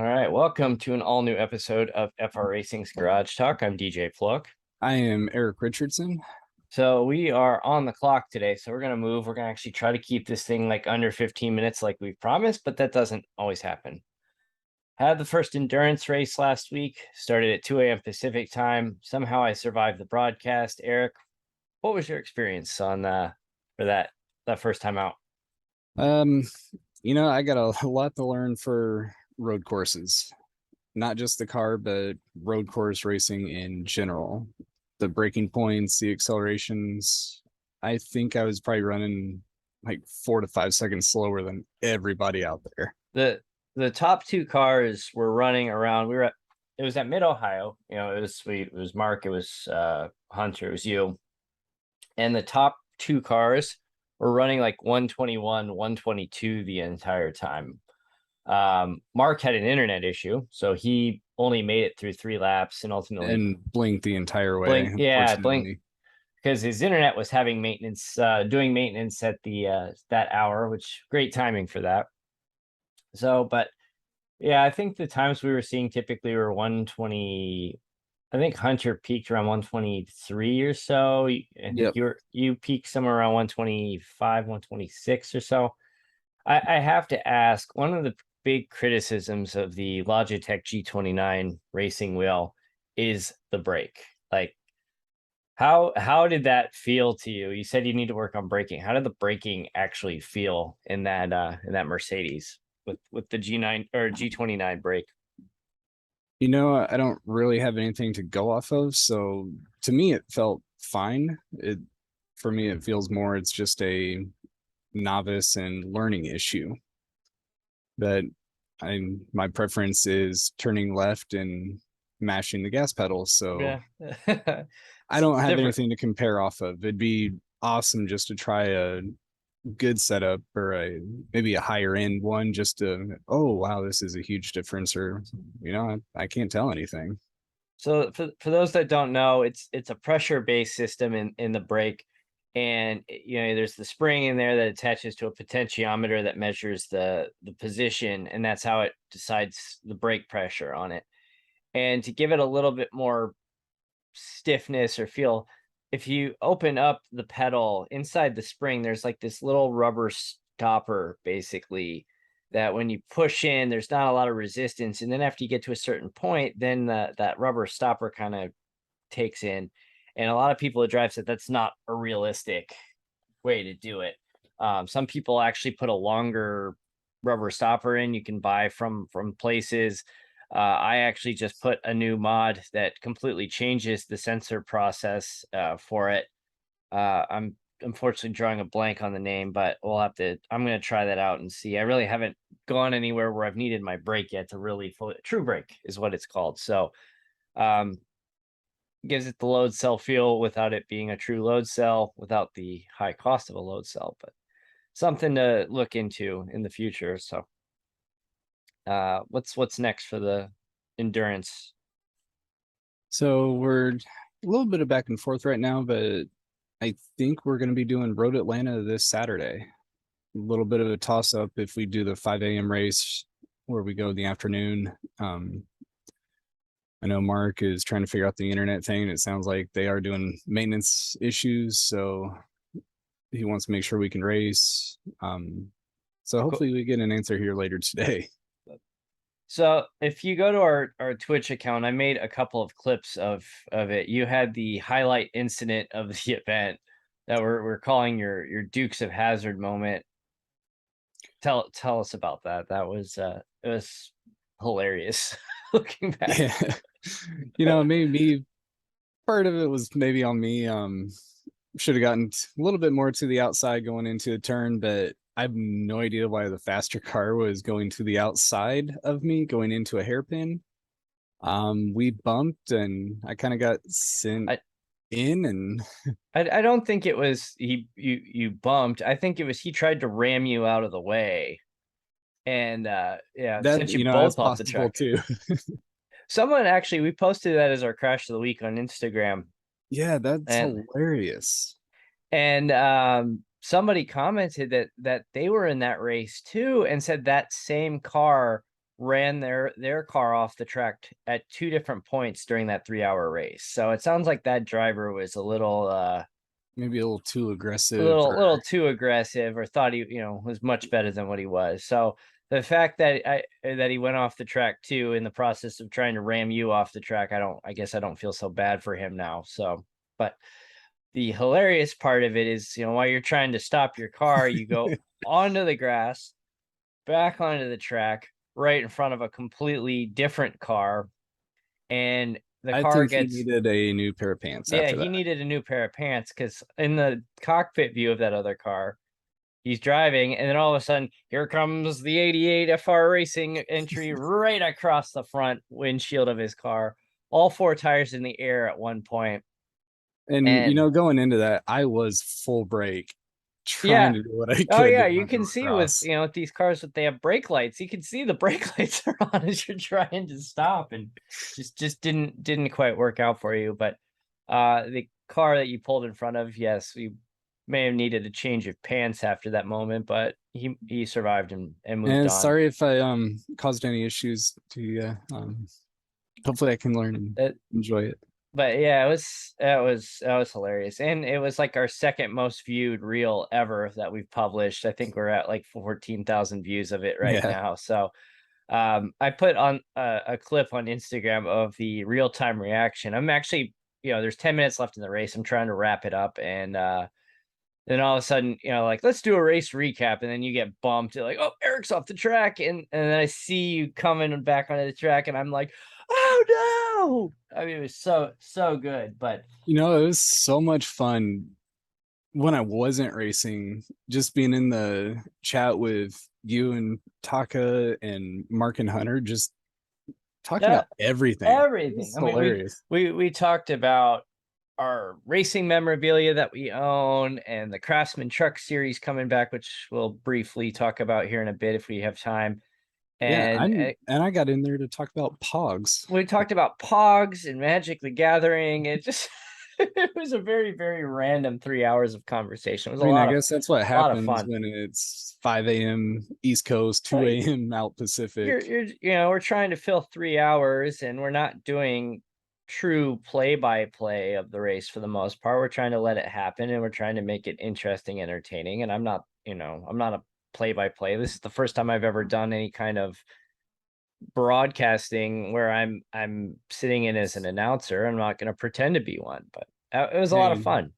All right, welcome to an all new episode of FR Racing's Garage Talk. I'm DJ Pluck. I am Eric Richardson. So we are on the clock today. So we're gonna move. We're gonna actually try to keep this thing like under 15 minutes, like we promised, but that doesn't always happen. Had the first endurance race last week. Started at 2 a.m. Pacific time. Somehow I survived the broadcast. Eric, what was your experience on for that first time out? Um, I got a lot to learn for road courses, not just the car, but road course racing in general. The braking points, the accelerations. I think I was probably running like 4 to 5 seconds slower than everybody out there. The top two cars were running around. It was at Mid Ohio. It was Mark, it was Hunter, it was you. And the top two cars were running like 121, 122 the entire time. Mark had an internet issue, so he only made it through 3 laps and ultimately And blinked the entire way, blink unfortunately. because his internet was having maintenance, doing maintenance at the that hour, which great timing for that. So, but yeah, I think the times we were seeing typically were 120. I think Hunter peaked around 123 or so. I think Yep. you peaked somewhere around 125, 126 or so. I have to ask, one of the big criticisms of the Logitech G29 racing wheel is the brake. Like, how did that feel to you? You said you need to work on braking. How did the braking actually feel in that Mercedes with the G9 or G29 brake? I don't really have anything to go off of, so to me it felt fine. It For me it feels more it's just a novice and learning issue. That my preference is turning left and mashing the gas pedal, so Yeah. I don't It's have different. anything to compare off of. It'd be awesome just to try a good setup or maybe a higher end one just to, oh wow, this is a huge difference, or I can't tell anything. So for those that don't know, it's a pressure based system in the brake, and there's the spring in there that attaches to a potentiometer that measures the position, and that's how it decides the brake pressure on it. And to give it a little bit more stiffness or feel, if you open up the pedal inside the spring, there's like this little rubber stopper basically that when you push in, there's not a lot of resistance. And then after you get to a certain point, then that rubber stopper kind of takes in. And a lot of people that drive said that's not a realistic way to do it. Some people actually put a longer rubber stopper in you can buy from places. I actually just put a new mod that completely changes the sensor process for it. I'm unfortunately drawing a blank on the name, but I'm going to try that out and see. I really haven't gone anywhere where I've needed my brake yet to really fully, true brake is what it's called. So, um, gives it the load cell feel without it being a true load cell, without the high cost of a load cell, but something to look into in the future. So, what's next for the endurance? So we're a little bit of back and forth right now, but I think we're going to be doing Road Atlanta this Saturday. A little bit of a toss up if we do the 5 a.m. race where we go in the afternoon. I know Mark is trying to figure out the internet thing. It sounds like they are doing maintenance issues, so he wants to make sure we can race. So hopefully we get an answer here later today. So if you go to our Twitch account, I made a couple of clips of it. You had the highlight incident of the event that we're calling your Dukes of Hazard moment. Tell us about that. That was it was hilarious looking back. Yeah, maybe part of it was maybe on me. Should have gotten a little bit more to the outside going into the turn, but I have no idea why the faster car was going to the outside of me going into a hairpin. We bumped and I kind of got sent I, in, and I don't think it was you bumped. I think it was he tried to ram you out of the way, and yeah, that sent you that's both off the possible track. too. Someone actually, we posted that as our crash of the week on Instagram, Yeah, that's and hilarious. somebody commented that they were in that race too, and said that same car ran their car off the track at 2 different points during that 3-hour race. So it sounds like that driver was a little Maybe a little too a aggressive, little or too aggressive, or thought he, was much better than what he was. So the fact that he went off the track too in the process of trying to ram you off the track, I guess I don't feel so bad for him now. So, but the hilarious part of it is, while you're trying to stop your car, you go onto the grass, back onto the track, right in front of a completely different car, and the I car think he gets, needed a new pair of pants yeah, after he that. needed a new pair of pants, because in the cockpit view of that other car, he's driving, and then all of a sudden, here comes the 88 FR Racing entry right across the front windshield of his car, all 4 tires in the air at one point. And And going into that, I was full brake, yeah. trying to do what I Oh could to yeah, you not can go see with, across. with these cars that they have brake lights, you can see the brake lights are on as you're trying to stop, and just didn't quite work out for you. But the car that you pulled in front of, yes, you may have needed a change of pants after that moment, but he survived and moved And on. sorry if I caused any issues to you. Hopefully I can learn and That enjoy it. But yeah, that was hilarious. And it was like our second most viewed reel ever that we've published. I think we're at like 14,000 views of it right Yeah. now. So I put on a clip on Instagram of the real-time reaction. I'm actually, there's 10 minutes left in the race. I'm trying to wrap it up, and then all of a sudden, like, let's do a race recap, and then you get bumped. You're like, oh, Eric's off the track, and then I see you coming back onto the track, and I'm like, oh no! I mean, it was so good, but It was so much fun when I wasn't racing, just being in the chat with you and Taka and Mark and Hunter, just talking yeah, about everything. It everything. was I mean, hilarious. we talked about our racing memorabilia that we own, and the Craftsman Truck Series coming back, which we'll briefly talk about here in a bit if we have time. Yeah, And I got in there to talk about Pogs. we talked about Pogs and Magic the Gathering. It just it was a very, very random 3 hours of conversation. It was I a mean, I lot of guess that's what a lot of happens fun. when it's 5 a.m. East Coast, Uh, 2 a.m. out Pacific. we're trying to fill 3 hours, and we're not doing true play-by-play of the race for the most part. We're trying to let it happen, and we're trying to make it interesting, entertaining. And I'm not a play-by-play. This is the first time I've ever done any kind of broadcasting where I'm sitting in as an announcer. I'm not going to pretend to be one, but it was a lot of Hey, fun.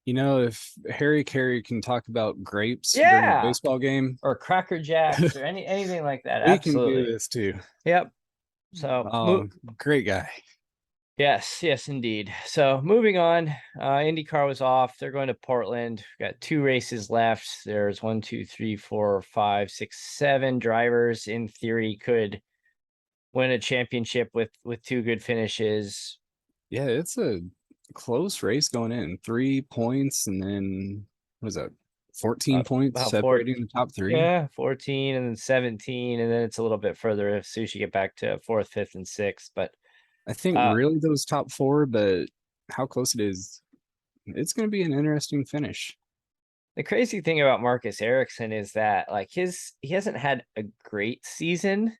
if Harry Carey can talk about grapes during a Yeah, baseball game, or Cracker Jacks or anything like that. we can do Absolutely. this too. Yep. So Great guy. yes, indeed. So moving on, IndyCar was off. They're going to Portland. Got 2 races left. There's 1, 2, 3, 4, 5, 6, 7 drivers in theory could win a championship with 2 good finishes. Yeah, it's a close race going in. 3 points, and then what was that? 14 points About 4, separating the top three. yeah, 14 and then 17, and then it's a little bit further if Sushi get back to 4th, 5th, and 6th. But I think uh really those top four, but how close it is, it's going to be an interesting finish. the crazy thing about Marcus Ericsson is that, like, he hasn't had a great season.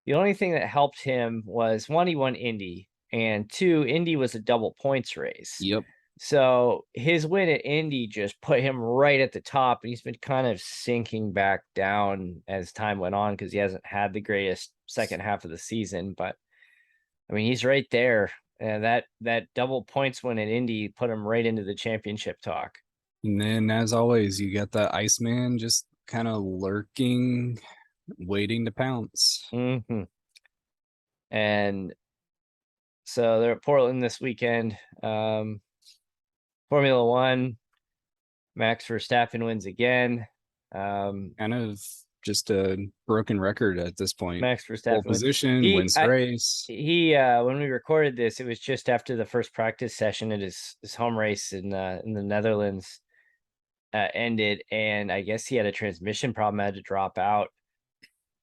The only thing that helped him was, one, he won Indy, and two, Indy was a double points race. Yep. So his win at Indy just put him right at the top, and he's been kind of sinking back down as time went on because he hasn't had the greatest second half of the season. But I mean, he's right there, and that double points win at Indy put him right into the championship talk. And then, as always, you got the Iceman just kind of lurking, waiting to pounce. Hmm. And so they're at Portland this weekend. Formula One, Max Verstappen wins again. Kind of just a broken record at this point. Max Pole Verstappen wins. position, He wins the I, race. he when we recorded this, it was just after the first practice session at his home race in the Netherlands ended, and I guess he had a transmission problem, had to drop out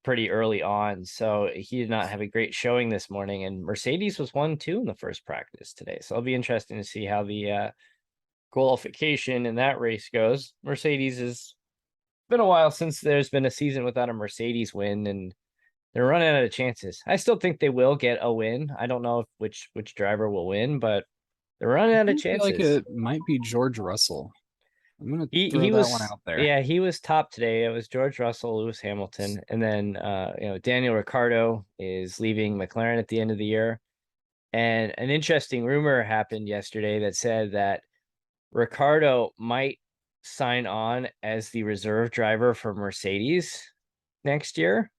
pretty early on, so he did not have a great showing this morning. And Mercedes was 1-2 in the first practice today, so it'll be interesting to see how the qualification in that race goes. Mercedes has been a while since there's been a season without a Mercedes win, and they're running out of chances. I still think they will get a win. I don't know if which driver will win, but they're running out of I feel like chances. it might be George Russell. I'm gonna throw He that one was, out there. yeah, he was top today. It was George Russell, Lewis Hamilton, and then Daniel Ricciardo is leaving McLaren at the end of the year. And an interesting rumor happened yesterday that said that Ricciardo might sign on as the reserve driver for Mercedes next year,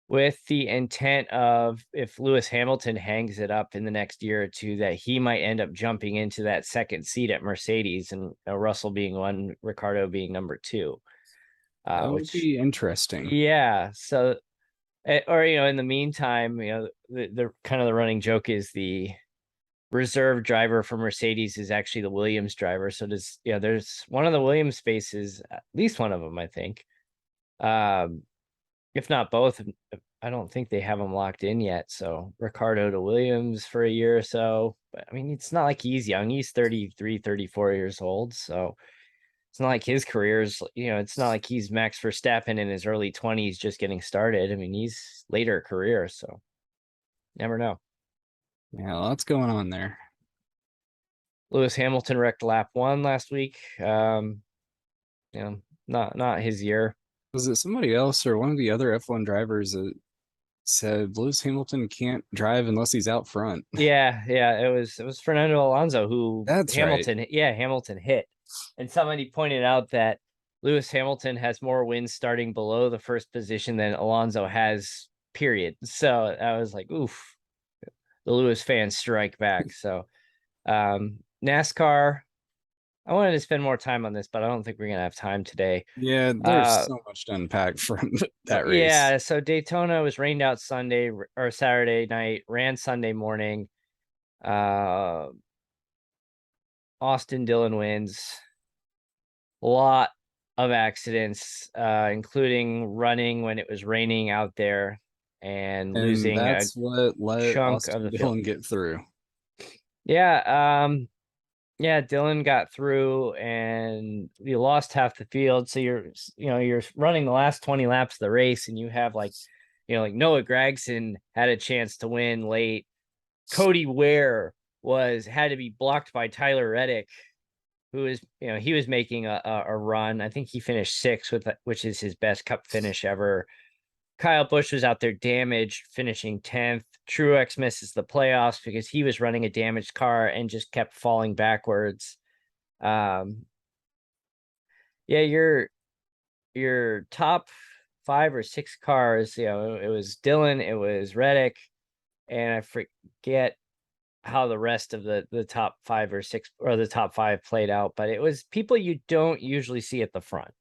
with the intent of, if Lewis Hamilton hangs it up in the next year or two, that he might end up jumping into that second seat at Mercedes, and Russell being one, Ricciardo being number two. That would Which, be interesting. yeah. So, or in the meantime, the kind of the running joke is the reserve driver for Mercedes is actually the Williams driver. So there's one of the Williams spaces, at least one of them, I think. If not both, I don't think they have him locked in yet. So Ricciardo to Williams for a year or so. But I mean, it's not like he's young. He's 33, 34 years old. So it's not like his career's, it's not like he's Max Verstappen in his early 20s just getting started. I mean, he's later career. So never know. Yeah, lots going on there. Lewis Hamilton wrecked lap 1 last week. Not his year. Was it somebody else or one of the other F1 drivers that said Lewis Hamilton can't drive unless he's out front? Yeah, it was Fernando Alonso who That's right. Hamilton hit. And somebody pointed out that Lewis Hamilton has more wins starting below the first position than Alonso has, period. So I was like, oof, the Lewis fans strike back. So NASCAR, I wanted to spend more time on this, but I don't think we're gonna have time today. Yeah, there's so much to unpack from that race. Yeah, so Daytona was rained out Sunday or Saturday night, ran Sunday morning. Austin Dillon wins. A lot of accidents, including running when it was raining out there and And losing a that's what let chunk of Austin the field. Dillon get through. Yeah, yeah, Dillon got through and you lost half the field. So you're running the last 20 laps of the race and you have like Noah Gragson had a chance to win late. Cody Ware had to be blocked by Tyler Reddick, who is, he was making a run. I think he finished 6th which is his best Cup finish ever. Kyle Busch was out there damaged, finishing 10th. Truex misses the playoffs because he was running a damaged car and just kept falling backwards. Yeah, your top 5 or 6 cars, it was Dillon, it was Reddick, and I forget how the rest of the top 5 or 6 or the top 5 played out, but it was people you don't usually see at the front.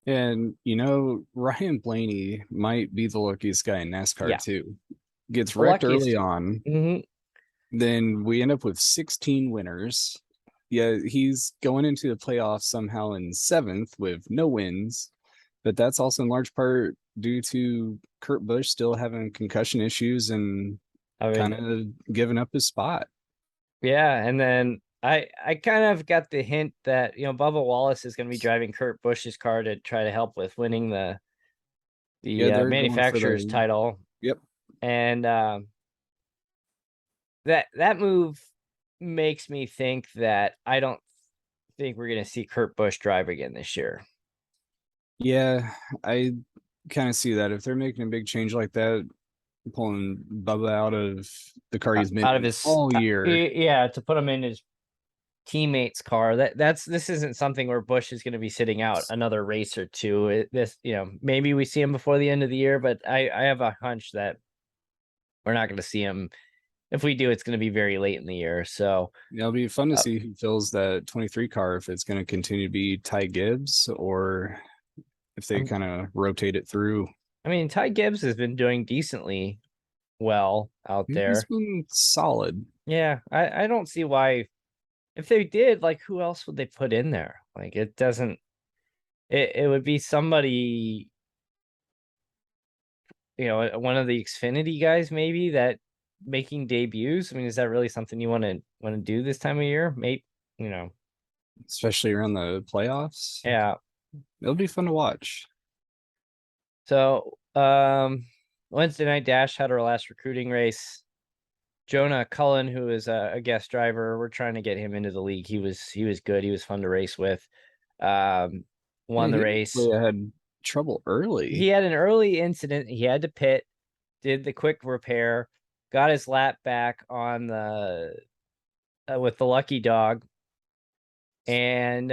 And Ryan Blaney might be the luckiest guy in NASCAR Yeah, too. Gets the wrecked luckiest. early on. Mm-hmm. Then we end up with 16 winners. Yeah, he's going into the playoffs somehow in 7th with no wins, but that's also in large part due to Kurt Busch still having concussion issues and I kind mean, of giving up his spot. yeah, and then I kind of got the hint that Bubba Wallace is going to be driving Kurt Busch's car to try to help with winning the Yeah, they're going for manufacturer's the title, yep. and that move makes me think that I don't think we're going to see Kurt Busch drive again this year. Yeah, I kind of see that if they're making a big change like that, pulling Bubba out of the car he's been Out of in his all year. yeah, to put him in his teammate's car. This isn't something where Busch is going to be sitting out another race or two. Maybe we see him before the end of the year, but I have a hunch that we're not going to see him. If we do, it's going to be very late in the year. So It'll be fun to see who fills that 23 car, if it's going to continue to be Ty Gibbs or if they kind of rotate it through. I mean, Ty Gibbs has been doing decently well out He's there. been solid. Yeah, I don't see why. If they did, like, who else would they put in there? Like, it doesn't. It would be somebody, one of the Xfinity guys, maybe, that making debuts. I mean, is that really something you want to do this time of year? Maybe, especially around the playoffs. yeah. It'll be fun to watch. So Wednesday Night Dash had our last recruiting race. Jonah Cullen, who is a guest driver, we're trying to get him into the league. He was good. He was fun to race with. Um, Yeah, won the he race. actually had trouble He early. had an early incident. He had to pit, did the quick repair, got his lap back on the with the lucky dog, and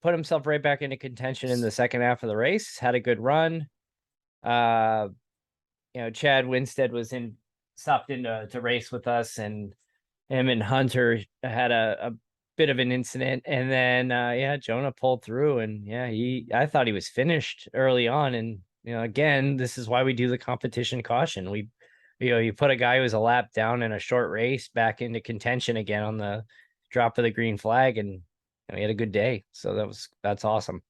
put himself right back into contention in the second half of the race. Had a good run. Uh, Chad Winstead was stopped in to race with us, and him and Hunter had a bit of an incident, and then yeah, Jonah pulled through, and yeah, I thought he was finished early on, and again, this is why we do the competition caution. You put a guy who was a lap down in a short race back into contention again on the drop of the green flag, and he had a good day. So that's awesome.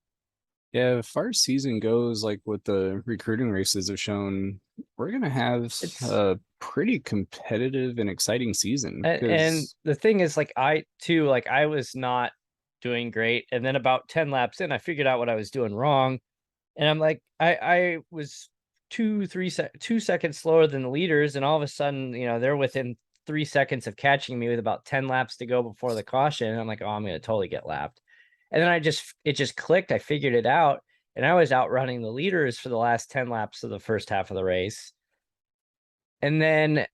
Yeah, as far as season goes, like what the recruiting races have shown, we're gonna have It's a pretty competitive and exciting season and because the thing is, like, I too, like, I was not doing great, and then about 10 laps in, I figured out what I was doing wrong. And I'm like, I was 2 seconds slower than the leaders, and all of a sudden, they're within 3 seconds of catching me with about 10 laps to go before the caution. And I'm like, oh, I'm gonna totally get lapped. And then it just clicked. I figured it out, and I was outrunning the leaders for the last 10 laps of the first half of the race. And then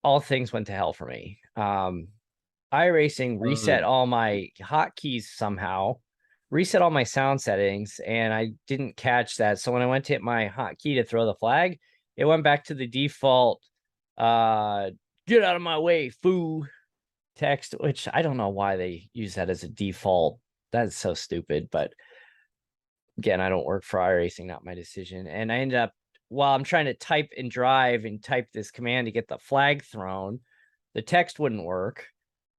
all things went to hell for me. iRacing uh, reset all my hotkeys somehow, reset all my sound settings, and I didn't catch that. So when I went to hit my hotkey to throw the flag, it went back to the default uh get out of my way, foo text, which I don't know why they use that as a default. That's so stupid. But again, I don't work for iRacing, not my decision. And I ended up, while I'm trying to type and drive and type this command to get the flag thrown, the text wouldn't work.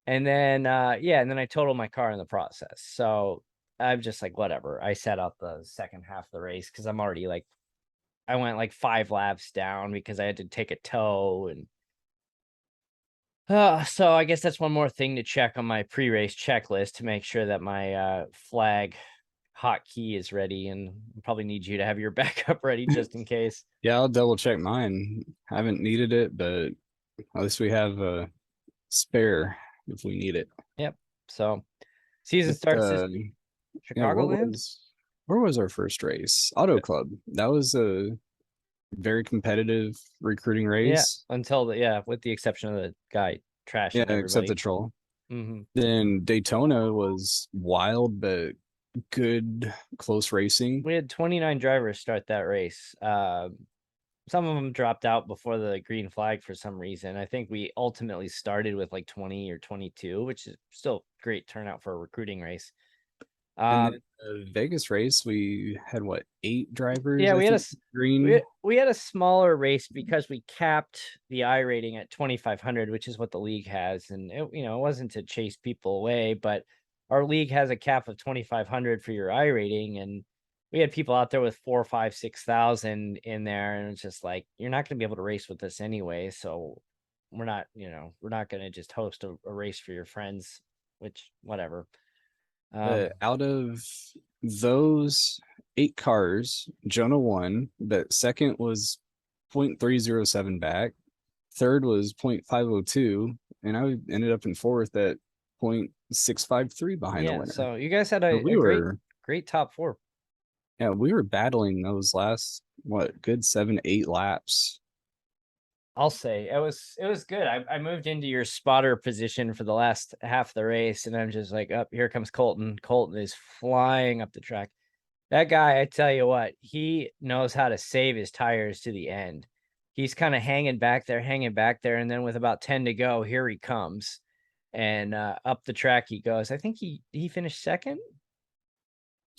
And then yeah, and then I totaled my car in the process. So I'm just like, whatever. I set out the second half of the race because I'm already like, I went like 5 laps down because I had to take a tow. And so I guess that's one more thing to check on my pre-race checklist to make sure that my flag hotkey is ready, and I'll probably need you to have your backup ready just in case. yeah, I'll double check mine. I haven't needed it, but at least we have a spare if we need it. Yep. So season But starts this yeah, Chicagoland. where was our first race? Auto Club. That was a very competitive recruiting Yeah, race. until yeah, with the exception of the guy Yeah, trashing except the everybody. troll. Hmm. Then Daytona was wild but good close racing. We had 29 drivers start that race. Some of them dropped out before the green flag for some reason. I think we ultimately started with like 20 or 22, which is still great turnout for a recruiting race. And then Um, the Vegas race, we had what, 8 drivers, yeah, I think, green. we had a smaller race because we capped the I rating at 2,500, which is what the league has, and it wasn't to chase people away, but our league has a cap of 2,500 for your I rating, and we had people out there with 4, 5, 6,000 in there, and it's just like, you're not going to be able to race with us anyway, so we're not going to just host a race for your friends, which whatever. Out of those 8 cars, Jonah won, but second was 0.307 back. Third was 0.502, and I ended up in fourth at 0.653 behind the Yeah, winner. so you guys had So a great top four. we were battling those last what, good 7, 8 laps. I'll say it was good. I moved into your spotter position for the last half of the race, and I'm just like, up, here comes Colton. Colton is flying up the track. That guy, I tell you what, he knows how to save his tires to the end. He's kind of hanging back there, and then with about 10 to go, here he comes. And up the track he goes. I think he finished second.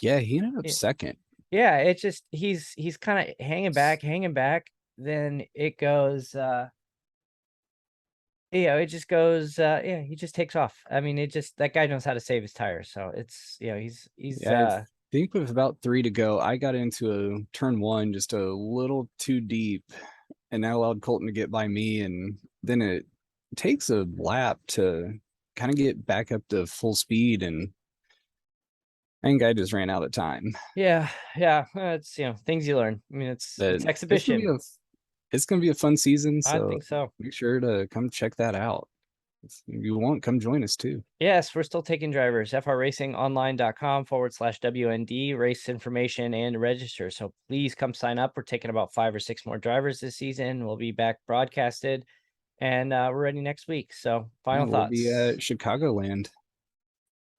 Yeah, he ended up Yeah, second. yeah, it's just he's kind of hanging back. Then it goes it just goes yeah, he just takes off. I mean, it just, that guy knows how to save his tires. So it's, he's Yeah, I think with about 3 to go, I got into a turn one just a little too deep, and that allowed Colton to get by me. And then it takes a lap to kind of get back up to full speed. And I think I just ran out of time. Yeah, yeah. It's things you learn. I mean, But it's it's gonna be exhibition. a fun season, I so think so. make sure to come check that out. If you want, come join us too. Yes, we're still taking drivers. frracingonline.com/WND, race information and register. So please come sign up. We're taking about 5 or 6 more drivers this season. We'll be back broadcasted, and we're ready next week. So Yeah, final we'll be at thoughts. Chicagoland.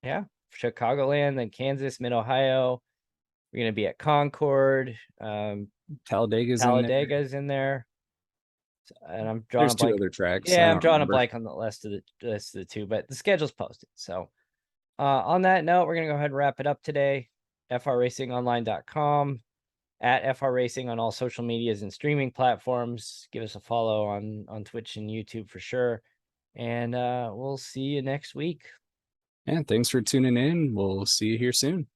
Yeah, Chicagoland, then Kansas, Mid Ohio. We're gonna be at Concord. Talladega's in there. Talladega's in there, and I'm drawing a There's two blank. other tracks. I Yeah, I'm don't drawing a remember. blank on the list of the two, but the schedule's posted. So on that note, we're gonna go ahead and wrap it up today. frracingonline.com, at frracing on all social medias and streaming platforms. Give us a follow on Twitch and YouTube for sure. And we'll see you next week. And thanks for tuning in. We'll see you here soon.